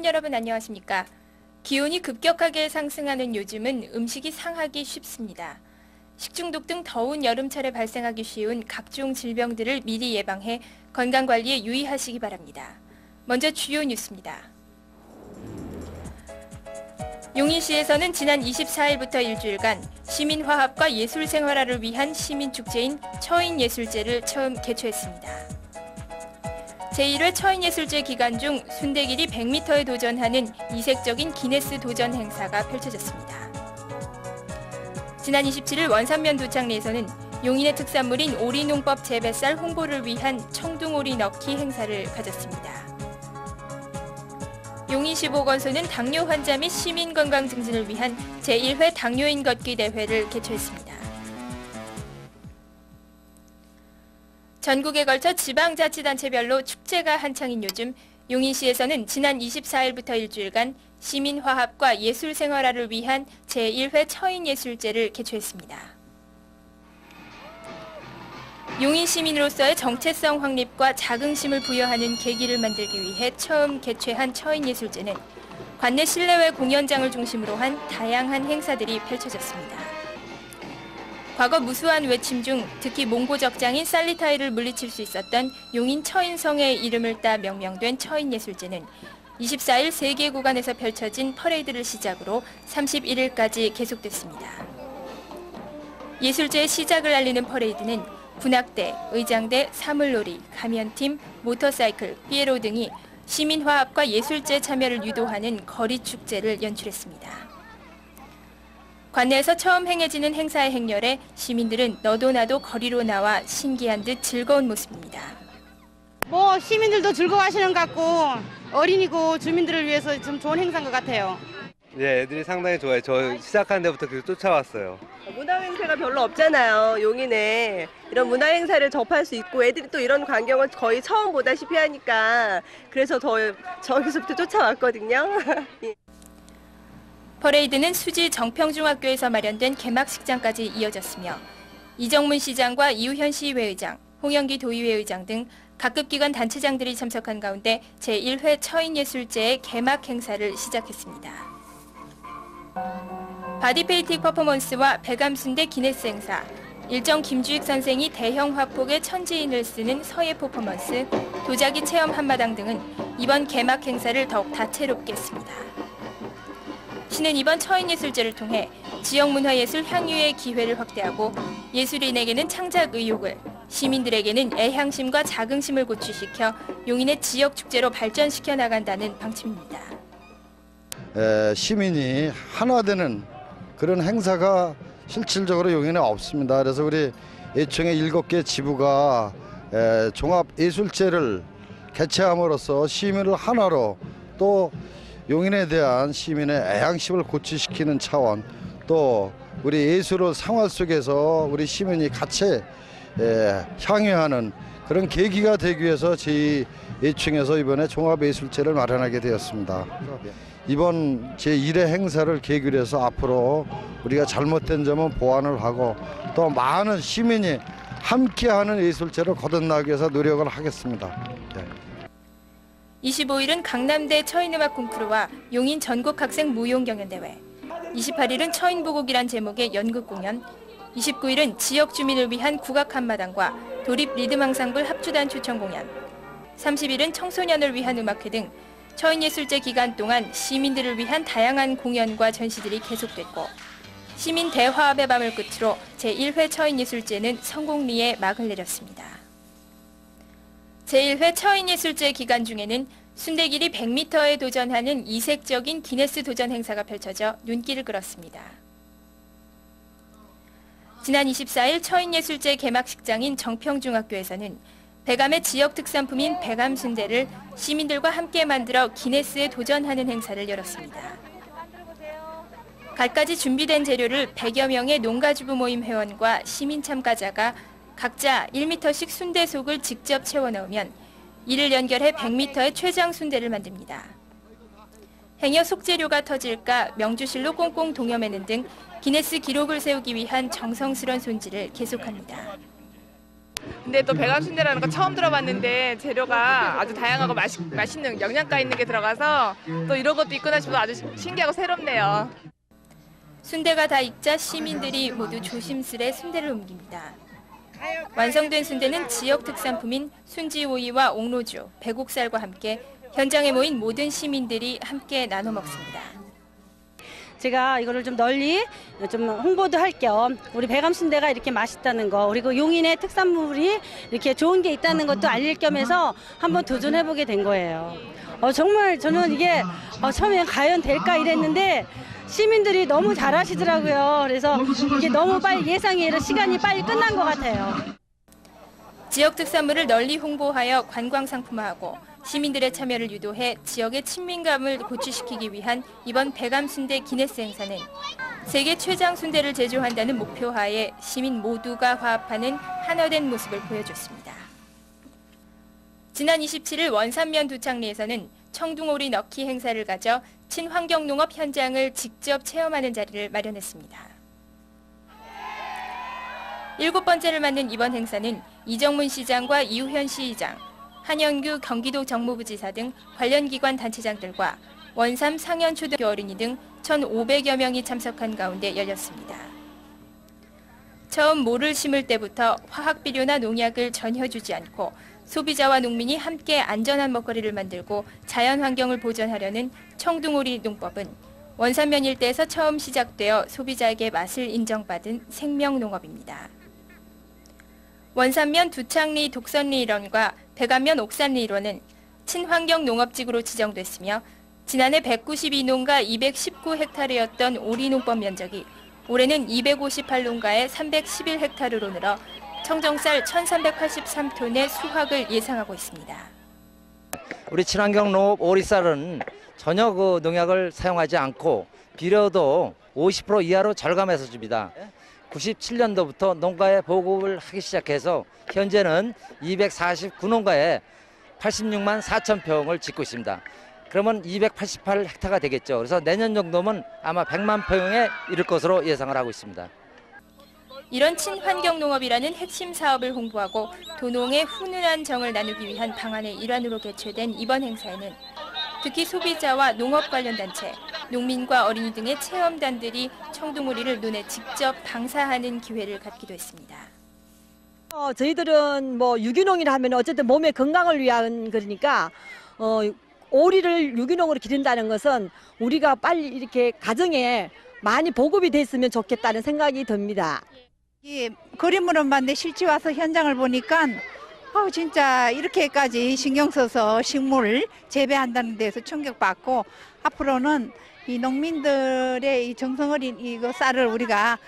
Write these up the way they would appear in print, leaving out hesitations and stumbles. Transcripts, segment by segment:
여러분 안녕하십니까? 기온이 급격하게 상승하는 요즘은 음식이 상하기 쉽습니다. 식중독 등 더운 여름철에 발생하기 쉬운 각종 질병들을 미리 예방해 건강관리에 유의하시기 바랍니다. 먼저 주요 뉴스입니다. 용인시에서는 지난 24일부터 일주일간 시민화합과 예술생활화를 위한 시민축제인 처인예술제를 처음 개최했습니다. 제1회 처인예술제 기간 중 순대길이 100m에 도전하는 이색적인 기네스 도전 행사가 펼쳐졌습니다. 지난 27일 원산면 도창리에서는 용인의 특산물인 오리농법 재뱃살 홍보를 위한 청둥오리 넣기 행사를 가졌습니다. 용인시 보건소는 당뇨 환자 및 시민 건강 증진을 위한 제1회 당뇨인 걷기 대회를 개최했습니다. 전국에 걸쳐 지방자치단체별로 축제가 한창인 요즘 용인시에서는 지난 24일부터 일주일간 시민화합과 예술생활화를 위한 제1회 처인예술제를 개최했습니다. 용인 시민으로서의 정체성 확립과 자긍심을 부여하는 계기를 만들기 위해 처음 개최한 처인예술제는 관내 실내외 공연장을 중심으로 한 다양한 행사들이 펼쳐졌습니다. 과거 무수한 외침 중 특히 몽고적장인 살리타이를 물리칠 수 있었던 용인 처인성의 이름을 따 명명된 처인예술제는 24일 3개 구간에서 펼쳐진 퍼레이드를 시작으로 31일까지 계속됐습니다. 예술제의 시작을 알리는 퍼레이드는 군악대, 의장대, 사물놀이, 가면팀, 모터사이클, 피에로 등이 시민화합과 예술제 참여를 유도하는 거리축제를 연출했습니다. 관내에서 처음 행해지는 행사의 행렬에 시민들은 너도 나도 거리로 나와 신기한 듯 즐거운 모습입니다. 시민들도 즐거워하시는 것 같고 어린이고 주민들을 위해서 좀 좋은 행사인 것 같아요. 네, 애들이 상당히 좋아해요. 저 시작한 데부터 계속 쫓아왔어요. 문화행사가 별로 없잖아요, 용인에. 이런 문화행사를 접할 수 있고 애들이 또 이런 광경을 거의 처음 보다시피 하니까 그래서 저기서부터 쫓아왔거든요. 퍼레이드는 수지 정평중학교에서 마련된 개막식장까지 이어졌으며 이정문 시장과 이우현 시의회의장, 홍영기 도의회의장 등 각급 기관 단체장들이 참석한 가운데 제1회 처인예술제의 개막 행사를 시작했습니다. 바디페인팅 퍼포먼스와 배감순대 기네스 행사, 일정 김주익 선생이 대형 화폭의 천지인을 쓰는 서예 퍼포먼스, 도자기 체험 한마당 등은 이번 개막 행사를 더욱 다채롭게 했습니다. 시는 이번 처인예술제를 통해 지역문화예술 향유의 기회를 확대하고 예술인에게는 창작 의욕을, 시민들에게는 애향심과 자긍심을 고취시켜 용인의 지역축제로 발전시켜 나간다는 방침입니다. 시민이 하나 되는 그런 행사가 실질적으로 용인에 없습니다. 그래서 우리 예청의 7개 지부가 종합예술제를 개최함으로써 시민을 하나로 또 용인에 대한 시민의 애향심을 고취시키는 차원, 또 우리 예술의 생활 속에서 우리 시민이 같이 향유하는 그런 계기가 되기 위해서 제2예청에서 이번에 종합예술제를 마련하게 되었습니다. 이번 제1회 행사를 계기로 해서 앞으로 우리가 잘못된 점은 보완을 하고 또 많은 시민이 함께하는 예술제를 거듭나기 위해서 노력을 하겠습니다. 네. 25일은 강남대 처인음악 콩쿠르와 용인 전국 학생 무용경연대회, 28일은 처인보곡이란 제목의 연극공연, 29일은 지역 주민을 위한 국악 한마당과 도립 리듬 앙상블 합주단 초청 공연, 30일은 청소년을 위한 음악회 등 처인예술제 기간 동안 시민들을 위한 다양한 공연과 전시들이 계속됐고 시민 대화합의 밤을 끝으로 제1회 처인예술제는 성공리에 막을 내렸습니다. 제1회 처인예술제 기간 중에는 순대길이 100m에 도전하는 이색적인 기네스 도전 행사가 펼쳐져 눈길을 끌었습니다. 지난 24일 처인예술제 개막식장인 정평중학교에서는 배감의 지역 특산품인 배감순대를 시민들과 함께 만들어 기네스에 도전하는 행사를 열었습니다. 갖가지 준비된 재료를 100여 명의 농가주부 모임 회원과 시민 참가자가 각자 1m씩 순대 속을 직접 채워 넣으면 이를 연결해 100m의 최장 순대를 만듭니다. 행여 속재료가 터질까 명주실로 꽁꽁 동여매는 등 기네스 기록을 세우기 위한 정성스런 손질을 계속합니다. 근데 또 배감순대라는 거 처음 들어봤는데 재료가 아주 다양하고 맛있는 영양가 있는 게 들어가서 또 이런 것도 있구나 싶어서 아주 신기하고 새롭네요. 순대가 다 익자 시민들이 모두 조심스레 순대를 옮깁니다. 완성된 순대는 지역 특산품인 순지오이와 옥로주, 배곡살과 함께 현장에 모인 모든 시민들이 함께 나눠 먹습니다. 제가 이거를 좀 널리 좀 홍보도 할 겸 우리 배감순대가 이렇게 맛있다는 거, 그리고 용인의 특산물이 이렇게 좋은 게 있다는 것도 알릴 겸 해서 한번 도전해보게 된 거예요. 정말 저는 이게 처음에 과연 될까 이랬는데 시민들이 너무 잘하시더라고요. 그래서 이게 너무 빨리 예상이 시간이 빨리 끝난 것 같아요. 지역 특산물을 널리 홍보하여 관광 상품화하고 시민들의 참여를 유도해 지역의 친민감을 고취시키기 위한 이번 배감순대 기네스 행사는 세계 최장 순대를 제조한다는 목표하에 시민 모두가 화합하는 하나된 모습을 보여줬습니다. 지난 27일 원산면 두창리에서는 청둥오리 넣기 행사를 가져 친환경농업 현장을 직접 체험하는 자리를 마련했습니다. 7번째를 맞는 이번 행사는 이정문 시장과 이우현 시의장, 한영규 경기도 정무부지사 등 관련 기관 단체장들과 원삼 상현초등학교 어린이 등 1,500여 명이 참석한 가운데 열렸습니다. 처음 모를 심을 때부터 화학비료나 농약을 전혀 주지 않고 소비자와 농민이 함께 안전한 먹거리를 만들고 자연환경을 보존하려는 청둥오리 농법은 원산면 일대에서 처음 시작되어 소비자에게 맛을 인정받은 생명농업입니다. 원산면 두창리 독선리 일원과 백안면 옥산리 일원은 친환경 농업지구로 지정됐으며 지난해 192농가 219헥타르였던 오리농법 면적이 올해는 258농가에 311헥타르로 늘어 청정쌀 1,383톤의 수확을 예상하고 있습니다. 우리 친환경 농업 오리쌀은 전혀 그 농약을 사용하지 않고 비료도 50% 이하로 절감해서 줍니다. 97년도부터 농가에 보급을 하기 시작해서 현재는 249농가에 86만 4천 평을 짓고 있습니다. 그러면 288헥타가 되겠죠. 그래서 내년 정도면 아마 100만 평에 이를 것으로 예상을 하고 있습니다. 이런 친환경 농업이라는 핵심 사업을 홍보하고 도농의 훈훈한 정을 나누기 위한 방안의 일환으로 개최된 이번 행사에는 특히 소비자와 농업 관련 단체, 농민과 어린이 등의 체험단들이 청둥오리를 눈에 직접 방사하는 기회를 갖기도 했습니다. 저희들은 뭐 유기농이라 하면 어쨌든 몸의 건강을 위한 거니까 오리를 유기농으로 기른다는 것은 우리가 빨리 이렇게 가정에 많이 보급이 됐으면 좋겠다는 생각이 듭니다. 이 그림으로는 봤는데 실제 와서 현장을 보니까 진짜 이렇게까지 신경 써서 식물을 재배한다는 데서 충격받고 앞으로는 이 농민들의 이 정성 어린 이거 쌀을 우리가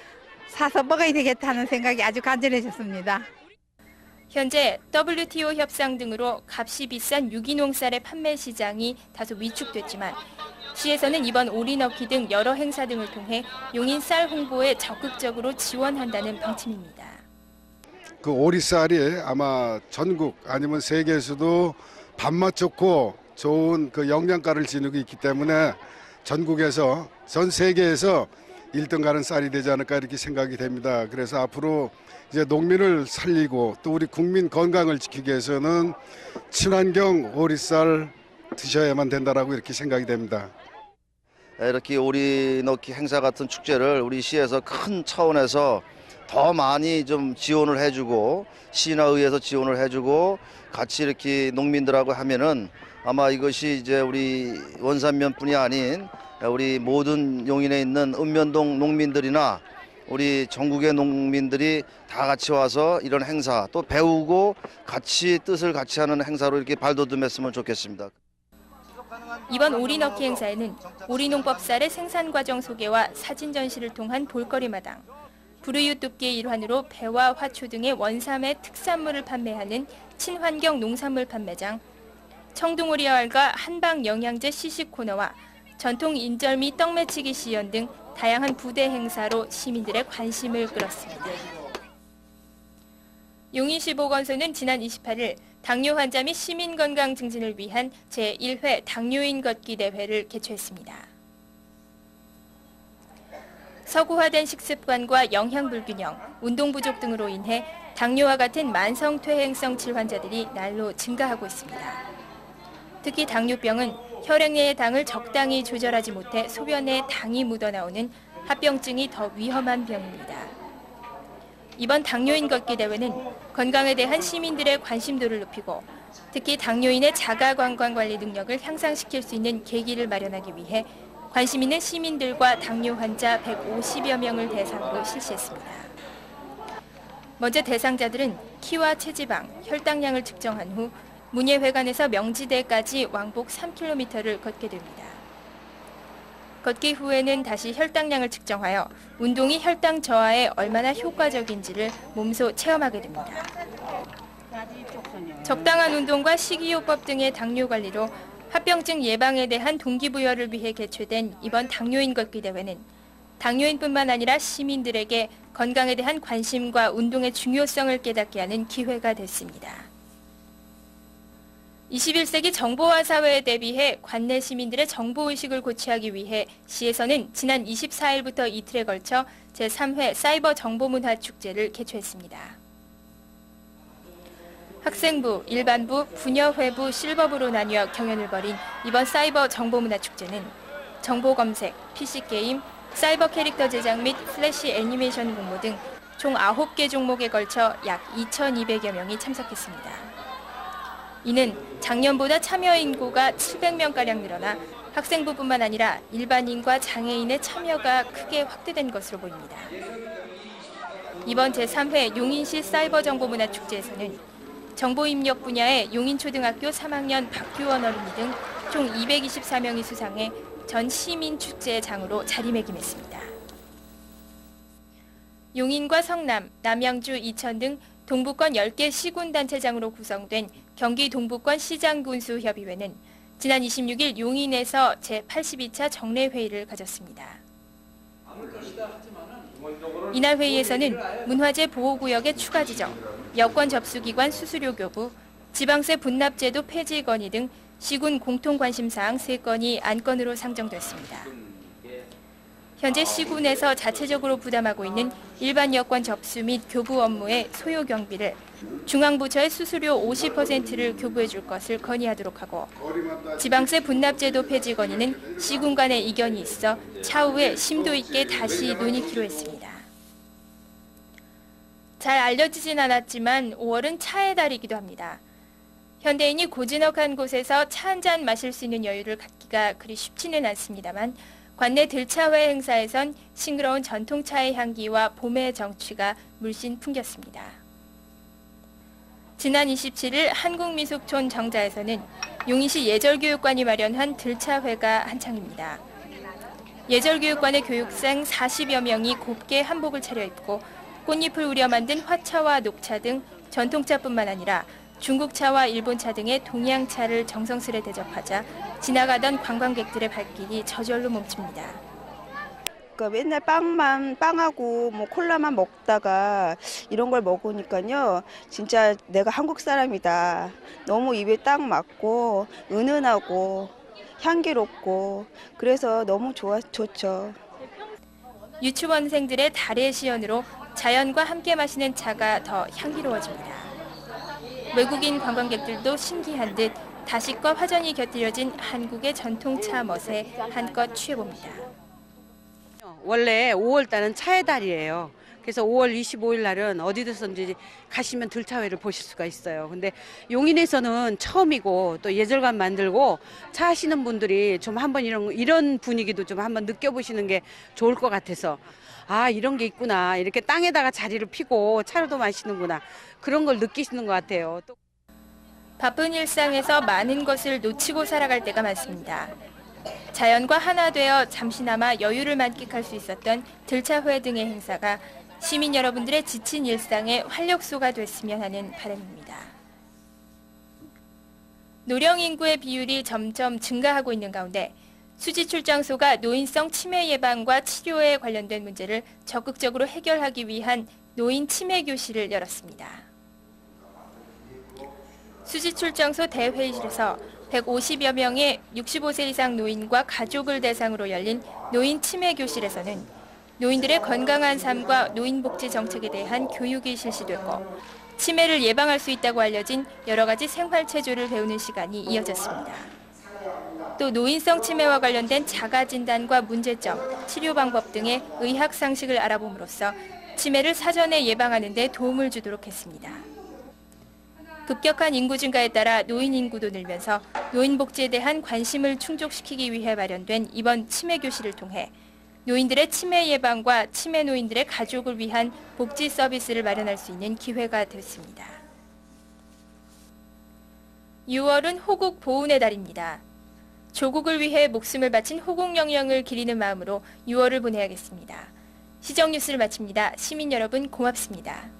사서 먹어야 되겠다는 생각이 아주 간절해졌습니다. 현재 WTO 협상 등으로 값이 비싼 유기농 쌀의 판매 시장이 다소 위축됐지만 시에서는 이번 오리 넣기 등 여러 행사 등을 통해 용인 쌀 홍보에 적극적으로 지원한다는 방침입니다. 그 오리쌀이 아마 전국 아니면 세계에서도 밥맛 좋고 좋은 그 영양가를 지니고 있기 때문에 전국에서 전 세계에서 1등 가는 쌀이 되지 않을까 이렇게 생각이 됩니다. 그래서 앞으로 이제 농민을 살리고 또 우리 국민 건강을 지키기 위해서는 친환경 오리쌀 드셔야만 된다라고 이렇게 생각이 됩니다. 이렇게 오리 넣기 행사 같은 축제를 우리 시에서 큰 차원에서 더 많이 좀 지원을 해주고 시나 의회에서 지원을 해주고 같이 이렇게 농민들하고 하면은 아마 이것이 이제 우리 원산면뿐이 아닌 우리 모든 용인에 있는 읍면동 농민들이나 우리 전국의 농민들이 다 같이 와서 이런 행사 또 배우고 같이 뜻을 같이 하는 행사로 이렇게 발돋움했으면 좋겠습니다. 이번 오리 넣기 행사에는 오리농법 쌀의 생산 과정 소개와 사진 전시를 통한 볼거리 마당, 불우유 뚝기의 일환으로 배와 화초 등의 원삼의 특산물을 판매하는 친환경 농산물 판매장, 청둥오리 마을과 한방 영양제 시식 코너와 전통 인절미 떡매치기 시연 등 다양한 부대 행사로 시민들의 관심을 끌었습니다. 용인시 보건소는 지난 28일 당뇨 환자 및 시민 건강 증진을 위한 제1회 당뇨인 걷기 대회를 개최했습니다. 서구화된 식습관과 영양 불균형, 운동 부족 등으로 인해 당뇨와 같은 만성 퇴행성 질환자들이 날로 증가하고 있습니다. 특히 당뇨병은 혈액 내의 당을 적당히 조절하지 못해 소변에 당이 묻어나오는 합병증이 더 위험한 병입니다. 이번 당뇨인 걷기 대회는 건강에 대한 시민들의 관심도를 높이고 특히 당뇨인의 자가건강관리 능력을 향상시킬 수 있는 계기를 마련하기 위해 관심 있는 시민들과 당뇨 환자 150여 명을 대상으로 실시했습니다. 먼저 대상자들은 키와 체지방, 혈당량을 측정한 후 문예회관에서 명지대까지 왕복 3km를 걷게 됩니다. 걷기 후에는 다시 혈당량을 측정하여 운동이 혈당 저하에 얼마나 효과적인지를 몸소 체험하게 됩니다. 적당한 운동과 식이요법 등의 당뇨 관리로 합병증 예방에 대한 동기부여를 위해 개최된 이번 당뇨인 걷기 대회는 당뇨인뿐만 아니라 시민들에게 건강에 대한 관심과 운동의 중요성을 깨닫게 하는 기회가 됐습니다. 21세기 정보화 사회에 대비해 관내 시민들의 정보의식을 고취하기 위해 시에서는 지난 24일부터 이틀에 걸쳐 제3회 사이버 정보문화 축제를 개최했습니다. 학생부, 일반부, 부녀회부, 실버부로 나뉘어 경연을 벌인 이번 사이버 정보문화 축제는 정보 검색, PC게임, 사이버 캐릭터 제작 및 플래시 애니메이션 공모 등 총 9개 종목에 걸쳐 약 2,200여 명이 참석했습니다. 이는 작년보다 참여 인구가 700명가량 늘어나 학생부뿐만 아니라 일반인과 장애인의 참여가 크게 확대된 것으로 보입니다. 이번 제3회 용인시 사이버 정보문화 축제에서는 정보입력 분야의 용인초등학교 3학년 박규원 어린이 등 총 224명이 수상해 전 시민축제장으로 자리매김했습니다. 용인과 성남, 남양주, 이천 등 동부권 10개 시군단체장으로 구성된 경기 동부권 시장군수협의회는 지난 26일 용인에서 제82차 정례회의를 가졌습니다. 이날 회의에서는 문화재 보호구역의 추가 지정, 여권 접수기관 수수료 교부, 지방세 분납제도 폐지 건의 등 시군 공통관심사항 3건이 안건으로 상정됐습니다. 현재 시군에서 자체적으로 부담하고 있는 일반 여권 접수 및 교부 업무의 소요 경비를 중앙부처의 수수료 50%를 교부해 줄 것을 건의하도록 하고 지방세 분납제도 폐지 건의는 시군 간의 이견이 있어 차후에 심도 있게 다시 논의키로 했습니다. 잘 알려지진 않았지만 5월은 차의 달이기도 합니다. 현대인이 고즈넉한 곳에서 차 한 잔 마실 수 있는 여유를 갖기가 그리 쉽지는 않습니다만 관내 들차회 행사에선 싱그러운 전통차의 향기와 봄의 정취가 물씬 풍겼습니다. 지난 27일 한국미숙촌 정자에서는 용인시 예절교육관이 마련한 들차회가 한창입니다. 예절교육관의 교육생 40여 명이 곱게 한복을 차려입고 꽃잎을 우려 만든 화차와 녹차 등 전통차뿐만 아니라 중국차와 일본차 등의 동양차를 정성스레 대접하자 지나가던 관광객들의 발길이 저절로 멈춥니다. 그러니까 맨날 빵하고 뭐 콜라만 먹다가 이런 걸 먹으니까요. 진짜 내가 한국 사람이다. 너무 입에 딱 맞고 은은하고 향기롭고 그래서 너무 좋죠. 유치원생들의 달의 시연으로 자연과 함께 마시는 차가 더 향기로워집니다. 외국인 관광객들도 신기한 듯 다시껏 화전이 곁들여진 한국의 전통차 멋에 한껏 취해봅니다. 원래 5월 달은 차의 달이에요. 그래서 5월 25일 날은 어디든지 가시면 들차회를 보실 수가 있어요. 근데 용인에서는 처음이고 또 예절관 만들고 차 하시는 분들이 좀 한번 이런 분위기도 좀 한번 느껴보시는 게 좋을 것 같아서 아 이런 게 있구나 이렇게 땅에다가 자리를 피고 차로도 마시는구나 그런 걸 느끼시는 것 같아요. 바쁜 일상에서 많은 것을 놓치고 살아갈 때가 많습니다. 자연과 하나 되어 잠시나마 여유를 만끽할 수 있었던 들차회 등의 행사가 시민 여러분들의 지친 일상의 활력소가 됐으면 하는 바람입니다. 노령 인구의 비율이 점점 증가하고 있는 가운데 수지 출장소가 노인성 치매 예방과 치료에 관련된 문제를 적극적으로 해결하기 위한 노인 치매 교실을 열었습니다. 수지 출장소 대회의실에서 150여 명의 65세 이상 노인과 가족을 대상으로 열린 노인 치매 교실에서는 노인들의 건강한 삶과 노인복지 정책에 대한 교육이 실시됐고 치매를 예방할 수 있다고 알려진 여러 가지 생활체조를 배우는 시간이 이어졌습니다. 또 노인성 치매와 관련된 자가진단과 문제점, 치료 방법 등의 의학 상식을 알아봄으로써 치매를 사전에 예방하는 데 도움을 주도록 했습니다. 급격한 인구 증가에 따라 노인 인구도 늘면서 노인 복지에 대한 관심을 충족시키기 위해 마련된 이번 치매 교실을 통해 노인들의 치매 예방과 치매 노인들의 가족을 위한 복지 서비스를 마련할 수 있는 기회가 됐습니다. 6월은 호국 보훈의 달입니다. 조국을 위해 목숨을 바친 호국 영령을 기리는 마음으로 6월을 보내야겠습니다. 시정 뉴스를 마칩니다. 시민 여러분 고맙습니다.